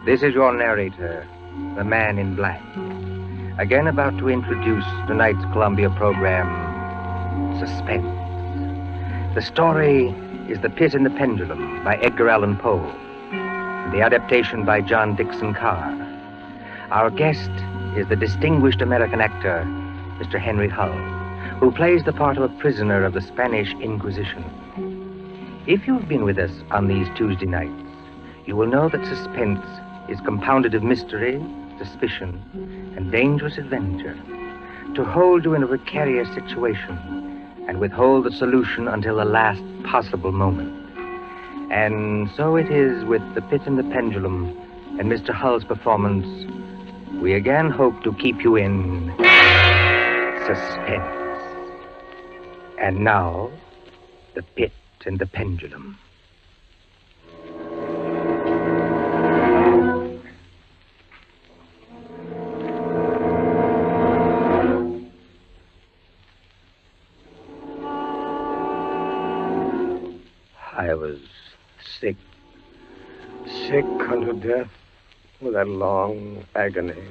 This is your narrator, the Man in Black, again about to introduce tonight's Columbia program, Suspense. The story is The Pit and the Pendulum by Edgar Allan Poe, the adaptation by John Dixon Carr. Our guest is the distinguished American actor, Mr. Henry Hull, who plays the part of a prisoner of the Spanish Inquisition. If you've been with us on these Tuesday nights, you will know that Suspense is compounded of mystery, suspicion, and dangerous adventure, to hold you in a precarious situation and withhold the solution until the last possible moment. And so it is with The Pit and the Pendulum and Mr. Hull's performance. We again hope to keep you in suspense. And now, The Pit and the Pendulum. I was sick unto death with that long agony.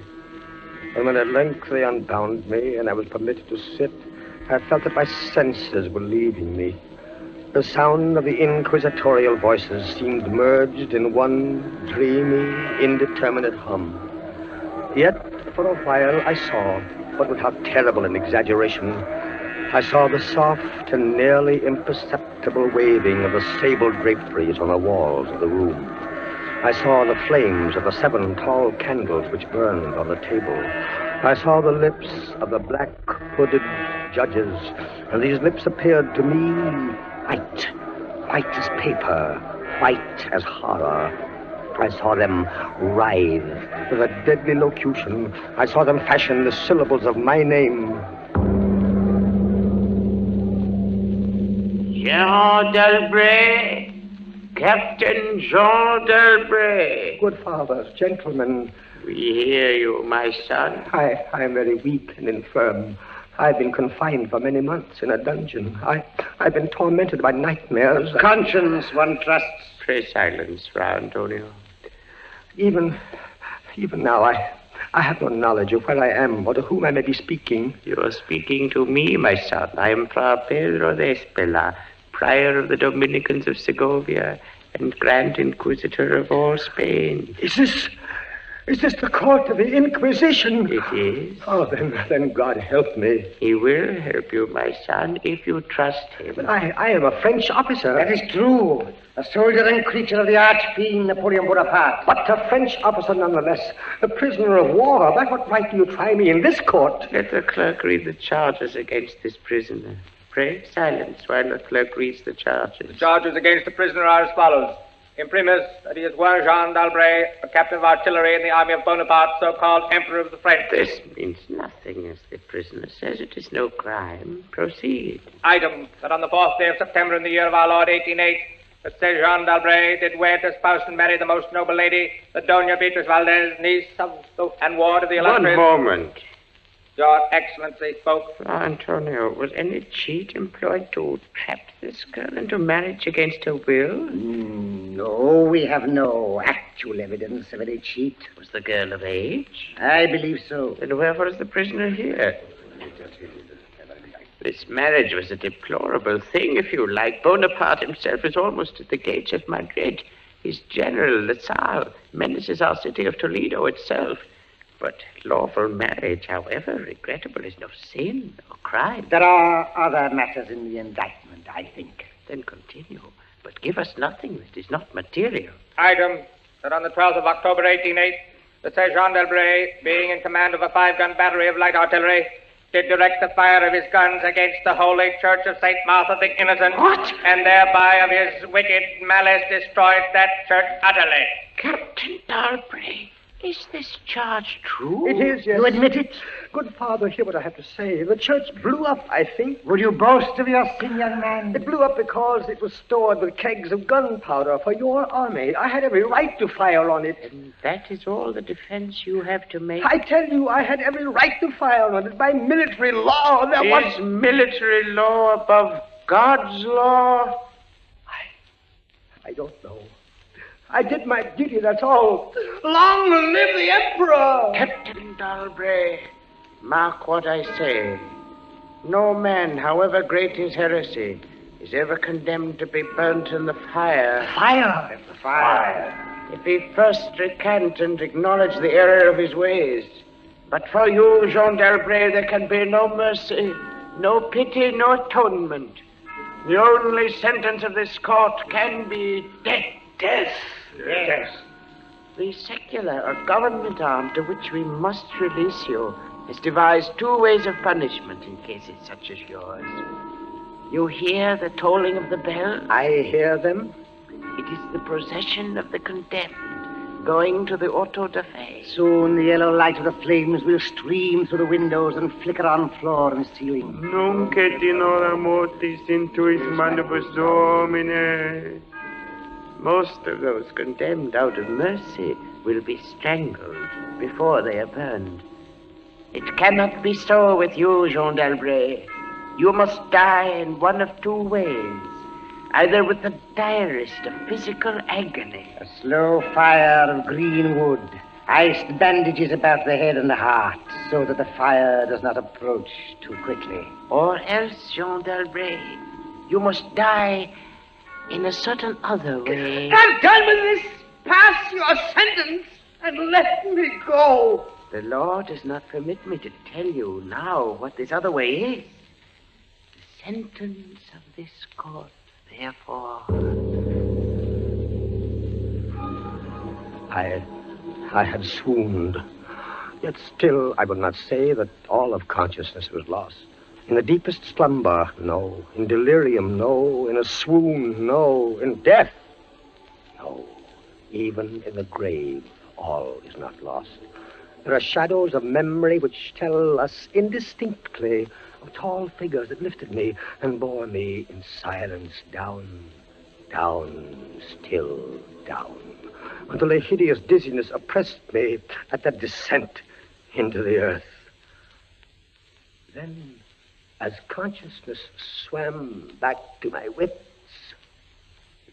And when at length they unbound me and I was permitted to sit, I felt that my senses were leaving me. The sound of the inquisitorial voices seemed merged in one dreamy, indeterminate hum. Yet, for a while, I saw, but without terrible an exaggeration, I saw the soft and nearly imperceptible waving of the sable draperies on the walls of the room. I saw the flames of the 7 tall candles which burned on the table. I saw the lips of the black hooded judges, and these lips appeared to me white as paper, white as horror. I saw them writhe with a deadly locution. I saw them fashion the syllables of my name. Jean d'Albret, Captain Jean d'Albret. Good fathers, gentlemen. We hear you, my son. I am very weak and infirm. I've been confined for many months in a dungeon. I've been tormented by nightmares. Conscience, one trusts. Pray silence, Fra Antonio. Even now, I have no knowledge of where I am or to whom I may be speaking. You are speaking to me, my son. I am Fra Pedro de Espela, prior of the Dominicans of Segovia and Grand Inquisitor of all Spain. Is this the court of the Inquisition? It is. Oh, then God help me. He will help you, my son, if you trust him. But I am a French officer. That is true. A soldier and creature of the arch-fiend Napoleon Bonaparte. But a French officer nonetheless. A prisoner of war. By what right do you try me in this court? Let the clerk read the charges against this prisoner. Pray silence while the clerk reads the charges. The charges against the prisoner are as follows. Imprimis, that he is one Jean d'Albret, a captain of artillery in the army of Bonaparte, so-called Emperor of the French. This means nothing, as the prisoner says. It is no crime. Proceed. Item, that on the 4th day of September in the year of our Lord 1808, that said Jean d'Albret did wed, espouse, and marry the most noble lady, the Doña Beatriz Valdez, niece of and ward of the illustrious... One moment. Your Excellency spoke. Fra Antonio, was any cheat employed to trap this girl into marriage against her will? No, we have no actual evidence of any cheat. Was the girl of age? I believe so. Then wherefore is the prisoner here? This marriage was a deplorable thing, if you like. Bonaparte himself is almost at the gates of Madrid. His general, Lasalle, menaces our city of Toledo itself. But lawful marriage, however regrettable, is no sin or crime. There are other matters in the indictment, I think. Then continue, but give us nothing that is not material. Item, that on the 12th of October 1808, the said Jean d'Albret, being in command of a 5-gun battery of light artillery, did direct the fire of his guns against the holy church of St. Martha the Innocent. What? And thereby of his wicked malice destroyed that church utterly. Captain d'Albret, is this charge true? It is, yes. You admit it? Good father, hear what I have to say. The church blew up, I think. Would you boast of your sin, young man? It blew up because it was stored with kegs of gunpowder for your army. I had every right to fire on it. And that is all the defense you have to make? I tell you, I had every right to fire on it. By military law, there was... Is military law above God's law? I don't know. I did my duty, that's all. Long live the Emperor! Captain Dalbray, mark what I say. No man, however great his heresy, is ever condemned to be burnt in the fire. Fire! The fire. If he first recant and acknowledge the error of his ways. But for you, Jean d'Albret, there can be no mercy, no pity, no atonement. The only sentence of this court can be death. Death! Yes. The secular or government arm to which we must release you has devised two ways of punishment in cases such as yours. You hear the tolling of the bell? I hear them. It is the procession of the condemned going to the auto da fe. Soon the yellow light of the flames will stream through the windows and flicker on floor and ceiling. Nunc et in hora mortis intuis manibus Domine. Most of those condemned out of mercy will be strangled before they are burned. It cannot be so with you, Jean d'Albret. You must die in one of two ways. Either with the direst of physical agony. A slow fire of green wood, iced bandages about the head and the heart, so that the fire does not approach too quickly. Or else, Jean d'Albret, you must die in a certain other way. I'm done with this. Pass your sentence and let me go. The law does not permit me to tell you now what this other way is. The sentence of this court, therefore. I had swooned. Yet still I would not say that all of consciousness was lost. In the deepest slumber, no. In delirium, no. In a swoon, no. In death, no. Even in the grave, all is not lost. There are shadows of memory which tell us indistinctly of tall figures that lifted me and bore me in silence down, still down, until a hideous dizziness oppressed me at that descent into the earth. Then, as consciousness swam back to my wits,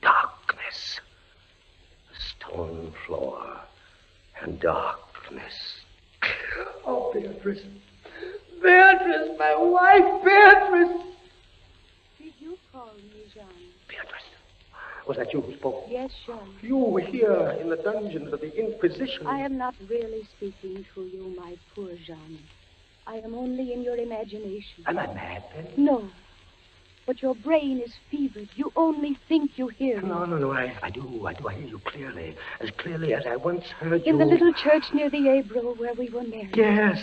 darkness, a stone floor, and darkness. Oh, Beatrice. Beatrice, my wife, Beatrice. Did you call me, Jean? Beatrice, was that you who spoke? Yes, Jean. You were here in the dungeons of the Inquisition. I am not really speaking to you, my poor Jean. I am only in your imagination. Am I mad, then? No. But your brain is fevered. You only think you hear me. No, I do. I hear you clearly. As clearly as I once heard you. In the little church near the Ebro where we were married. Yes.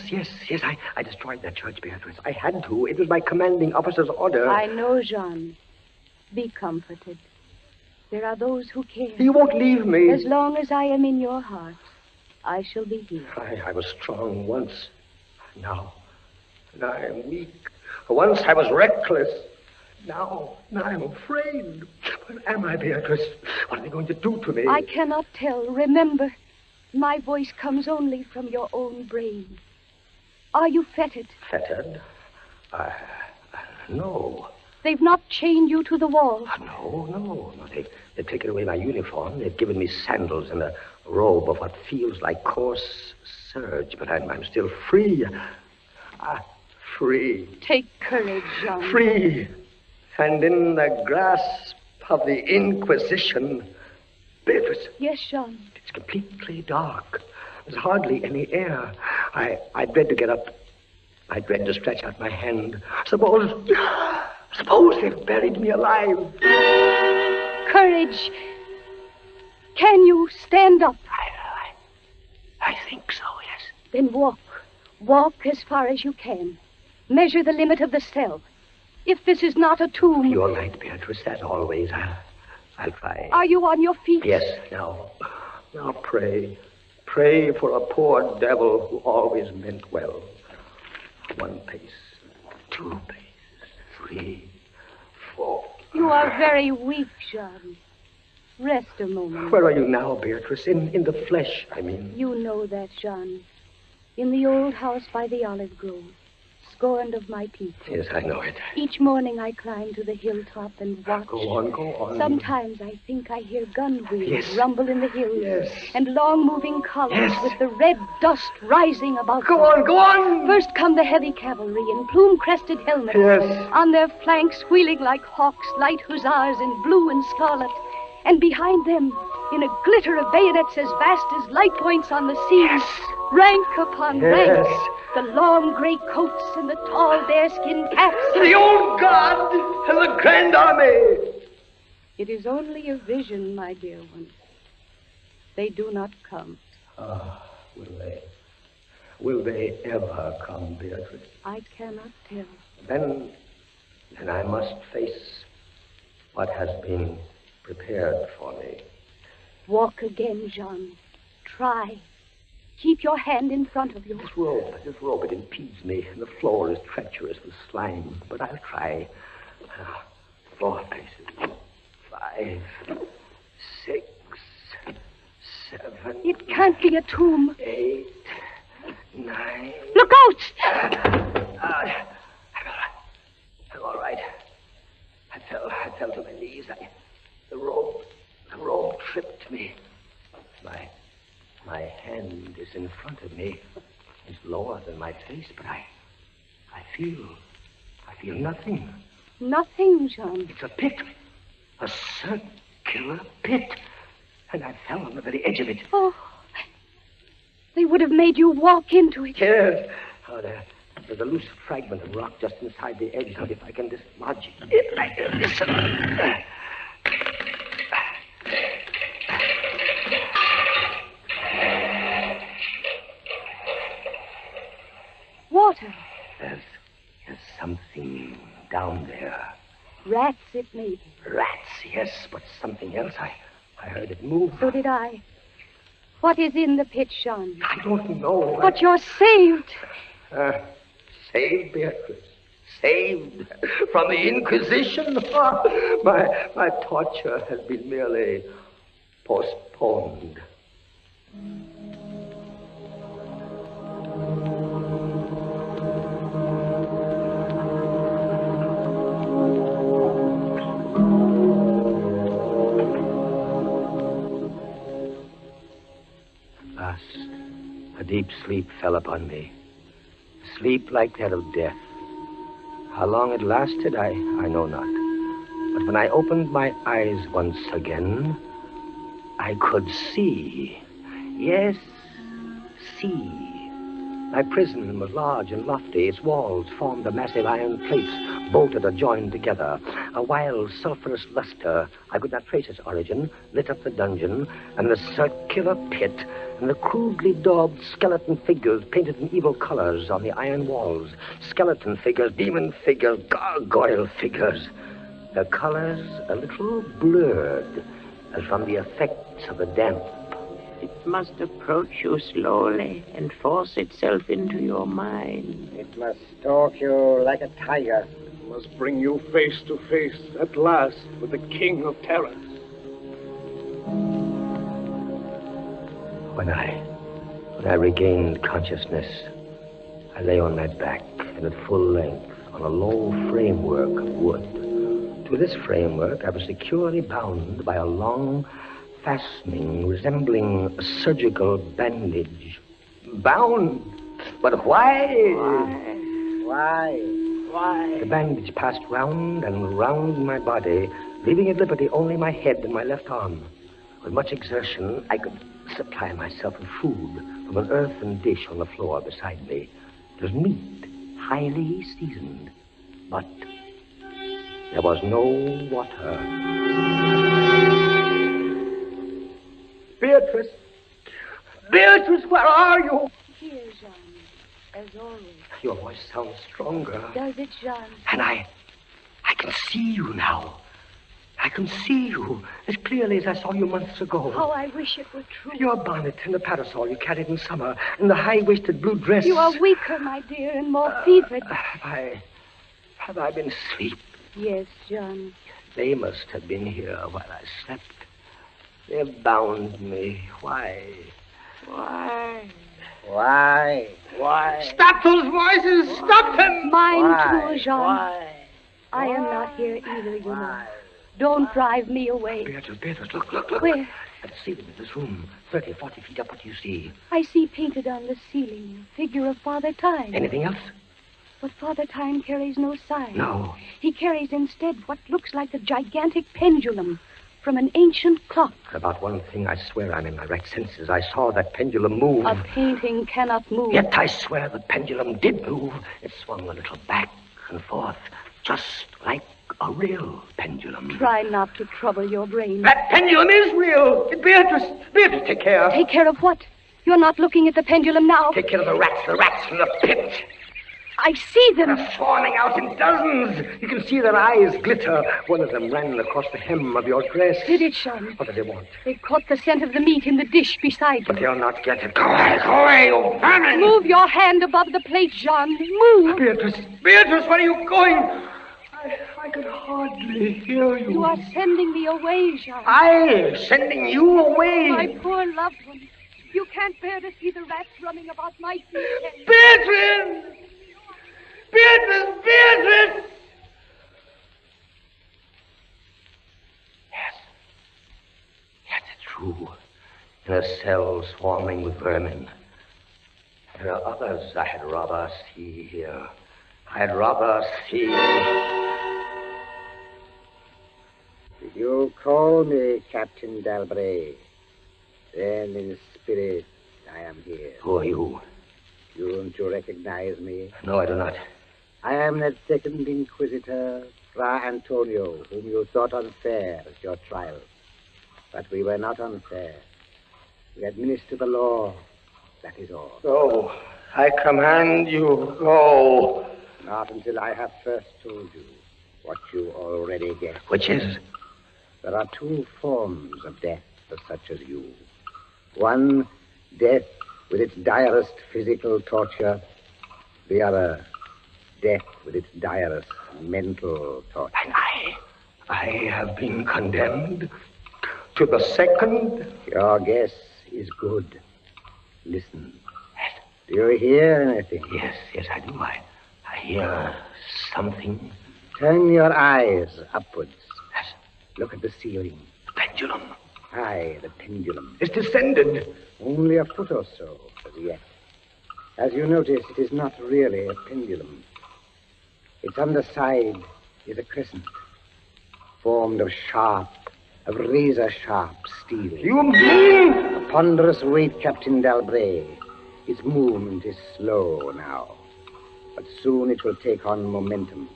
I destroyed that church, Beatrice. I had to. It was my commanding officer's order. I know, Jean. Be comforted. There are those who care. You won't leave me. As long as I am in your heart, I shall be here. I was strong once. Now I am weak. Once I was reckless. Now I'm afraid. What am I, Beatrice? What are they going to do to me? I cannot tell. Remember, my voice comes only from your own brain. Are you fettered? Fettered? No. They've not chained you to the wall. No. They've taken away my uniform. They've given me sandals and a robe of what feels like coarse serge, but I'm still free. Free. Take courage, Jean. Free. And in the grasp of the Inquisition. Beatrice. Yes, Jean. It's completely dark. There's hardly any air. I dread to get up. I dread to stretch out my hand. Suppose they've buried me alive. Courage. Can you stand up? I think so, yes. Then walk. Walk as far as you can. Measure the limit of the cell. If this is not a tomb... You're right, Beatrice, as always. I'll try. Are you on your feet? Yes, now pray. Pray for a poor devil who always meant well. 1 pace, 2 paces, 3, 4. You are very weak, Jean. Rest a moment. Where are you now, Beatrice? In the flesh, I mean. You know that, Jean. In the old house by the olive grove. scorned of my people. Yes, I know it. Each morning I climb to the hilltop and watch. Go on. Sometimes I think I hear gun wheels Yes. rumble in the hills. Yes. And long moving columns Yes. with the red dust rising above Go them. on. First come the heavy cavalry in plume-crested helmets. Yes. On their flanks wheeling like hawks, light hussars in blue and scarlet. And behind them, in a glitter of bayonets as vast as light points on the sea, rank upon rank, the long gray coats and the tall bearskin caps. The old guard and the grand army. It is only a vision, my dear one. They do not come. Ah, will they? Will they ever come, Beatrice? I cannot tell. Then I must face what has been prepared for me. Walk again, Jean. Try. Keep your hand in front of you. This rope, it impedes me, and the floor is treacherous with slime. But I'll try. 4 paces. 5, 6, 7. It can't be a tomb. 8, 9. Look out! I'm all right. I fell to my knees. The rope tripped me. My hand is in front of me. It's lower than my face, but I feel nothing. Nothing, Jean. It's a pit. A circular pit. And I fell on the very edge of it. Oh, they would have made you walk into it. Yes. Oh, there's a loose fragment of rock just inside the edge. Now, if I can dislodge it like this. Water. There's something down there. Rats, it may be. Rats, yes, but something else. I heard it move. So did I. What is in the pit, Jean? I don't know. But you're saved. Saved, Beatrice. Saved from the Inquisition. My torture has been merely postponed. A deep sleep fell upon me. Sleep like that of death. How long it lasted, I know not. But when I opened my eyes once again, I could see. Yes, see. My prison was large and lofty. Its walls formed of massive iron plates, bolted or joined together. A wild, sulphurous luster, I could not trace its origin, lit up the dungeon, and the circular pit, and the crudely daubed skeleton figures painted in evil colors on the iron walls. Skeleton figures, demon figures, gargoyle figures. Their colors a little blurred, as from the effects of the damp. It must approach you slowly and force itself into your mind. It must stalk you like a tiger. It must bring you face to face, at last, with the King of Terrors. When I regained consciousness, I lay on my back and at full length on a low framework of wood. To this framework, I was securely bound by a long fastening resembling a surgical bandage. Bound? But why? Why? The bandage passed round and round my body, leaving at liberty only my head and my left arm. With much exertion, I could supply myself with food from an earthen dish on the floor beside me. It was meat, highly seasoned, but there was no water. Beatrice! Beatrice, where are you? Here, Jean, as always. Your voice sounds stronger. Does it, Jean? And I can see you now. I can see you as clearly as I saw you months ago. How I wish it were true. Your bonnet and the parasol you carried in summer, and the high-waisted blue dress. You are weaker, my dear, and more fevered. Have I been asleep? Yes, Jean. They must have been here while I slept. They bound me. Why? Why? Why? Why? Stop those voices! Stop them! Mine too, Jean. Why? I am not here either, you know. Don't drive me away. Beatrice, look. Where? At the ceiling of this room, 30, 40 feet up, what do you see? I see painted on the ceiling a figure of Father Time. Anything else? But Father Time carries no sign. No. He carries instead what looks like a gigantic pendulum from an ancient clock. About one thing, I swear I'm in my right senses. I saw that pendulum move. A painting cannot move. Yet I swear the pendulum did move. It swung a little back and forth, just like a real pendulum. Try not to trouble your brain. That pendulum is real. Beatrice, take care. Take care of what? You're not looking at the pendulum now. Take care of the rats from the pit. I see them. They're swarming out in dozens. You can see their eyes glitter. One of them ran across the hem of your dress. Did it, Sean? What did they want? They caught the scent of the meat in the dish beside But you. they'll not get it. Go away, you vermin! Move your hand above the plate, Jean. Move. Beatrice, where are you going? I can hardly hear you. You are sending me away, Jean. I'm sending you away. My poor loved one. You can't bear to see the rats running about my feet. Beatrice! Beatrice! Yes, it's true. In a cell swarming with vermin. There are others I had rather see here. I'd rather see... Did you call me Captain Dalbray? Then in spirit I am here. Who are you? Don't you recognize me? No, I do not. I am that second Inquisitor, Fra Antonio, whom you thought unfair at your trial. But we were not unfair. We administer the law. That is all. Go. I command you, go. Not until I have first told you what you already guessed. Which is? There are two forms of death for such as you. One, death with its direst physical torture. The other, death with its direst mental torture. And I have been condemned to the second. Your guess is good. Listen. Do you hear anything? Yes, I do. I hear something. Turn your eyes upwards. Look at the ceiling. The pendulum. Aye, the pendulum. It's descended. Only a foot or so as yet. As you notice, it is not really a pendulum. Its underside is a crescent, formed of razor-sharp steel. You mean? A ponderous weight, Captain Dalbray. Its movement is slow now, but soon it will take on momentum.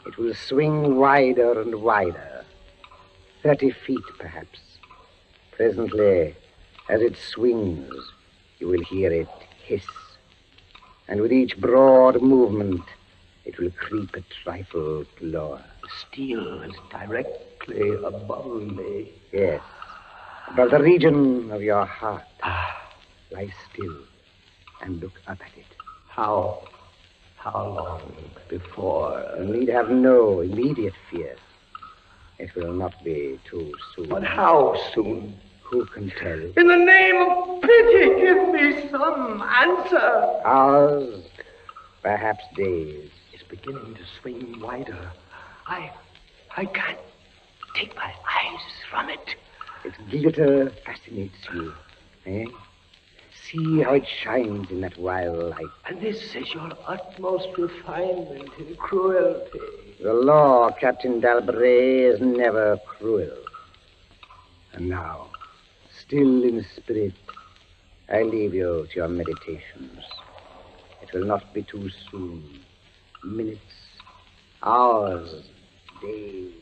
It will swing wider and wider, 30 feet perhaps. Presently, as it swings, you will hear it hiss. And with each broad movement, it will creep a trifle lower. The steel is directly above me. Yes, above the region of your heart. Lie still and look up at it. How long before? You need have no immediate fear. It will not be too soon. But how soon? Who can tell? In the name of pity, give me some answer. Hours, perhaps days. It's beginning to swing wider. I can't take my eyes from it. Its glitter fascinates you, eh? See how it shines in that wild light. And this is your utmost refinement in cruelty. The law, Captain Dalbray, is never cruel. And now, still in spirit, I leave you to your meditations. It will not be too soon. Minutes, hours, days.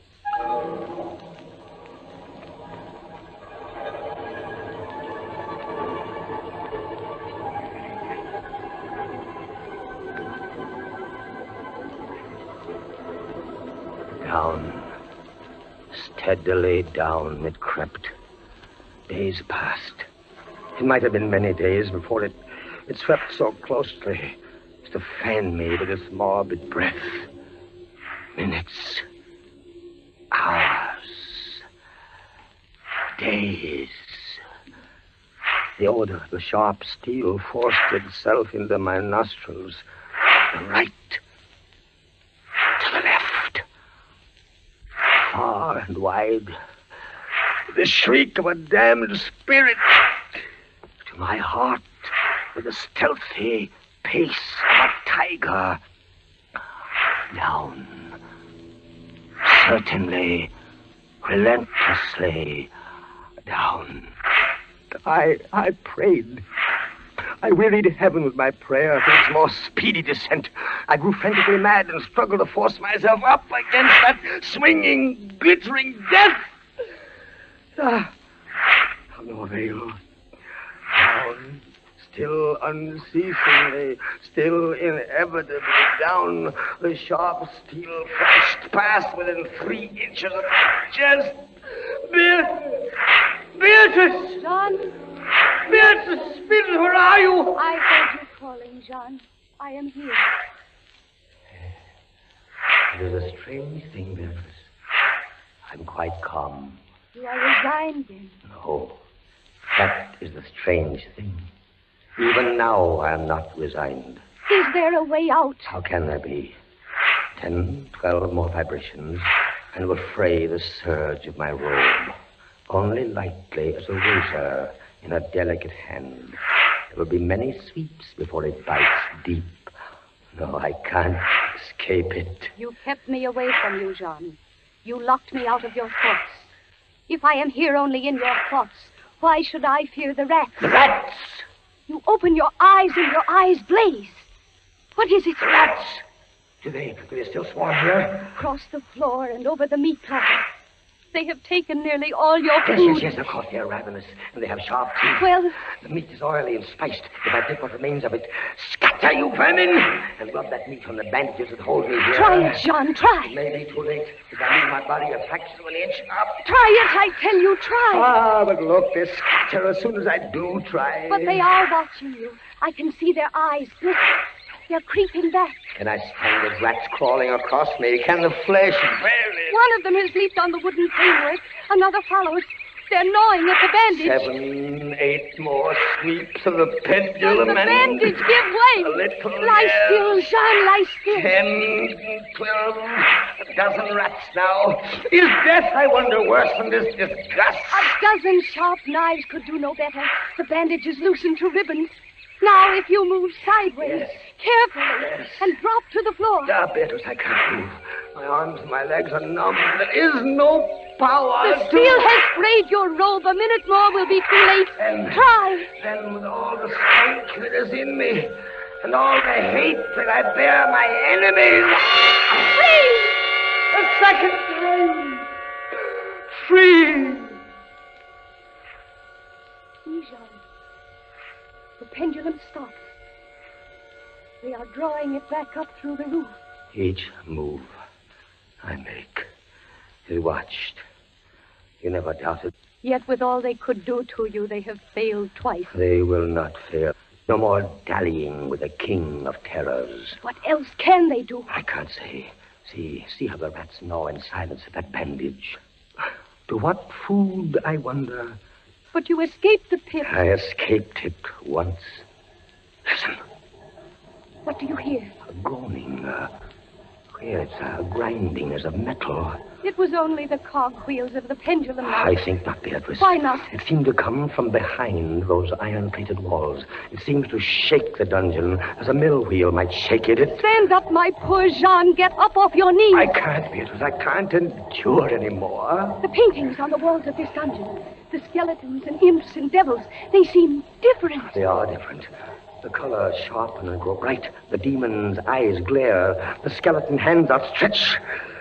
Down, steadily down it crept. Days passed. It might have been many days before it swept so closely as to fan me with its morbid breath. Minutes, hours, days. The odor of the sharp steel forced itself into my nostrils. To the right. To the left. Far and wide. The shriek of a damned spirit. To my heart, with the stealthy pace of a tiger. Down. Certainly, relentlessly down. I prayed. I wearied heaven with my prayer for its more speedy descent. I grew frantically mad and struggled to force myself up against that swinging, glittering death. Of no avail. Down, still unceasingly, still inevitably down, the sharp steel flashed past within 3 inches of my chest. Beatrice! John? Beatrice, Beatrice, where are you? I heard you calling, John. I am here. It is a strange thing, Beatrice. I'm quite calm. You are resigned, then? No, that is the strange thing. Even now, I am not resigned. Is there a way out? How can there be? 10, 12 more vibrations, and will fray the serge of my robe. Only lightly as a razor in a delicate hand. There will be many sweeps before it bites deep. No, I can't escape it. You kept me away from you, John. You locked me out of your thoughts. If I am here only in your thoughts, why should I fear the rats? The rats! You open your eyes and your eyes blaze. What is it? The rats! Do they still swarm here? Across the floor and over the meat platter. They have taken nearly all your food. Yes, of course, they are ravenous, and they have sharp teeth. Well... The meat is oily and spiced. If I take what remains of it, scatter, you vermin! And rub that meat on the bandages that hold me here. Try it, John, try. It may be too late, if I leave my body a fraction of an inch up. Try it, I tell you, try. Ah, but look, they scatter as soon as I do try. But they are watching you. I can see their eyes glitter. They're creeping back. Can I stand the rats crawling across me? Can the flesh bear it? One of them has leaped on the wooden framework. Another follows. They're gnawing at the bandage. 7, 8 more sweeps of the pendulum. The bandage give way. A little Lie still, Jean, lie still. 10, 12, a dozen rats now. Is death, I wonder, worse than this disgust? A dozen sharp knives could do no better. The bandage is loosened to ribbons. Now, if you move sideways, carefully, and drop to the floor. Beatrice, I can't move. My arms and my legs are numb. There is no power. The steel has frayed your robe. A minute more will be too late. Try. Then, with all the strength that is in me, and all the hate that I bear my enemies... Free! A second time! Free! Jean. The pendulum stops. They are drawing it back up through the roof. Each move I make is watched. You never doubted. Yet with all they could do to you, they have failed twice. They will not fail. No more dallying with the king of terrors. What else can they do? I can't say. See how the rats gnaw in silence at that bandage. To what food, I wonder? But you escaped the pit. I escaped it once. Listen. What do you hear? A groaning. It's a grinding as of metal. It was only the cogwheels of the pendulum. I think not, Beatrice. Why not? It seemed to come from behind those iron-plated walls. It seemed to shake the dungeon as a mill wheel might shake it. Stand up, my poor Jean. Get up off your knees. I can't, Beatrice. I can't endure anymore. The paintings on the walls of this dungeon, the skeletons and imps and devils, they seem different. They are different. The colors sharpen and grow bright. The demon's eyes glare. The skeleton hands outstretch.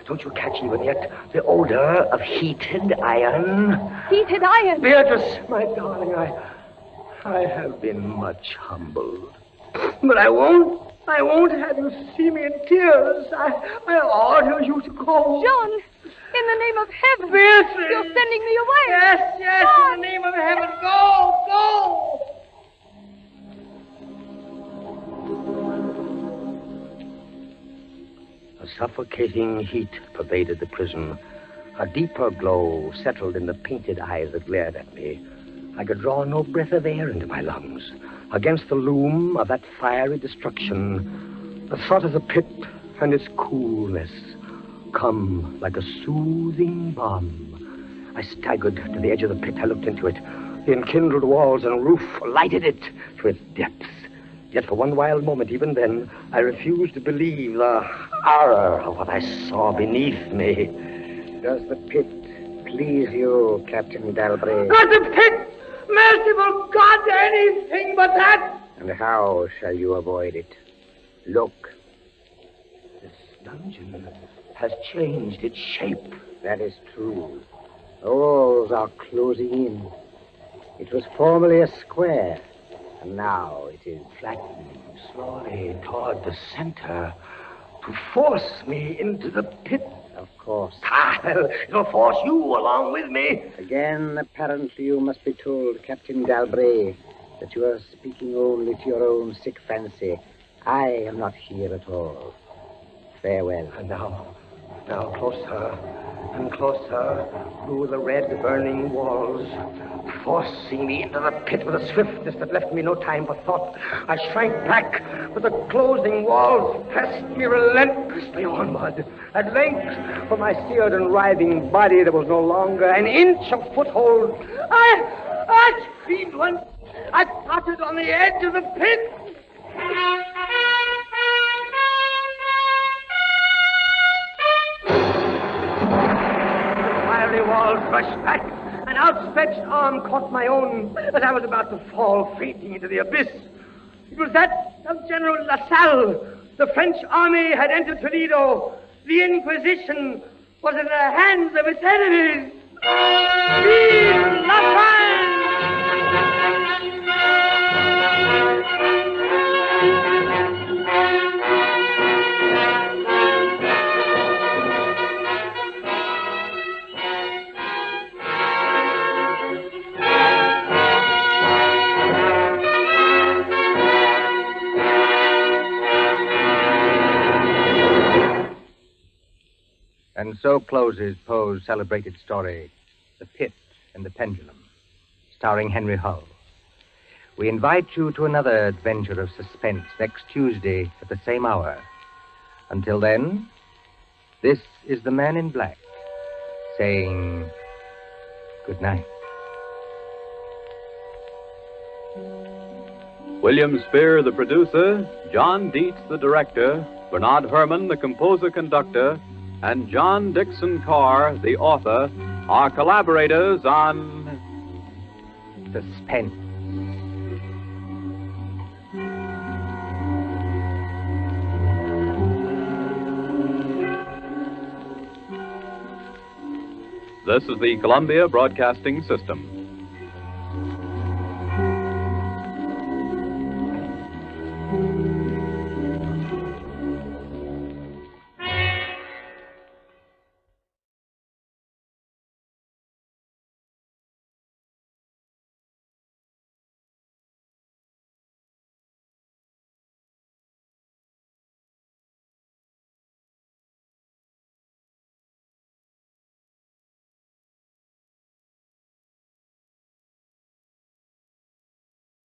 Don't you catch even yet the odor of heated iron? Heated iron? Beatrice, my darling, I have been much humbled. But I won't have you see me in tears. I order you to go. John, in the name of heaven. Beatrice. You're sending me away. Yes, John. in the name of heaven. Go. A suffocating heat pervaded the prison. A deeper glow settled in the painted eyes that glared at me. I could draw no breath of air into my lungs. Against the loom of that fiery destruction, the thought of the pit and its coolness come like a soothing balm. I staggered to the edge of the pit. I looked into it. The enkindled walls and roof lighted it to its depths. Yet for one wild moment, even then, I refused to believe the horror of what I saw beneath me. Does the pit please you, Captain Dalbray? Not the pit! Merciful God, anything but that! And how shall you avoid it? Look. This dungeon has changed its shape. That is true. The walls are closing in. It was formerly a square, and now it is Flattening slowly toward the center to force me into the pit. Of course. It'll force you along with me. Again, apparently you must be told, Captain Dalbray, that you are speaking only to your own sick fancy. I am not here at all. Farewell. And now closer and closer through the red burning walls, forcing me into the pit with a swiftness that left me no time for thought. I shrank back, but the closing walls pressed me relentlessly onward. At length, for my seared and writhing body, there was no longer an inch of foothold. I screamed once. I tottered on the edge of the pit. The walls rushed back. An outstretched arm caught my own as I was about to fall fainting into the abyss. It was that of General LaSalle. The French army had entered Toledo. The Inquisition was in the hands of its enemies. Vive la France! And so closes Poe's celebrated story, The Pit and the Pendulum, starring Henry Hull. We invite you to another adventure of suspense next Tuesday at the same hour. Until then, this is the Man in Black saying good night. William Spear, the producer, John Dietz, the director, Bernard Herrmann, the composer-conductor, and John Dixon Carr, the author, are collaborators on Suspense. This is the Columbia Broadcasting System.